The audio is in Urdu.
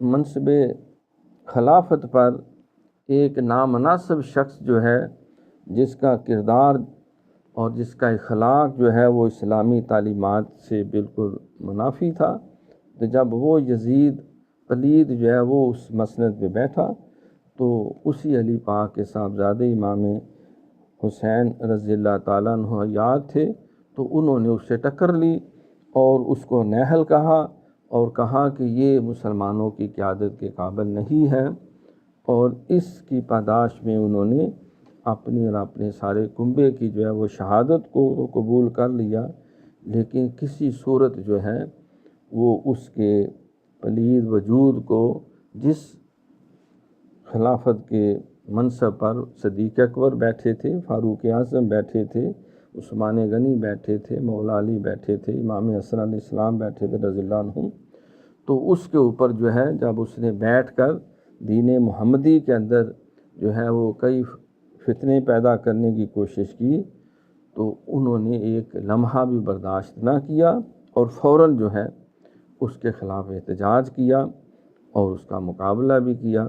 منصب خلافت پر ایک نامناسب شخص جو ہے، جس کا کردار اور جس کا اخلاق جو ہے وہ اسلامی تعلیمات سے بالکل منافی تھا، تو جب وہ یزید پلید جو ہے وہ اس مسند پہ بیٹھا تو اسی علی پاک کے صاحبزادے امام حسین رضی اللہ تعالیٰ عنہ یاد تھے، تو انہوں نے اس سے ٹکر لی اور اس کو نیہل کہا اور کہا کہ یہ مسلمانوں کی قیادت کے قابل نہیں ہے، اور اس کی پاداش میں انہوں نے اپنی اور اپنے سارے کنبے کی جو ہے وہ شہادت کو قبول کر لیا، لیکن کسی صورت جو ہے وہ اس کے پلید وجود کو، جس خلافت کے منصب پر صدیق اکبر بیٹھے تھے، فاروق اعظم بیٹھے تھے، عثمان غنی بیٹھے تھے، مولا علی بیٹھے تھے، امام حسن علیہ السلام بیٹھے تھے رضی اللہ عنہ، تو اس کے اوپر جو ہے جب اس نے بیٹھ کر دین محمدی کے اندر جو ہے وہ کئی فتنے پیدا کرنے کی کوشش کی، تو انہوں نے ایک لمحہ بھی برداشت نہ کیا اور فوراً جو ہے اس کے خلاف احتجاج کیا اور اس کا مقابلہ بھی کیا۔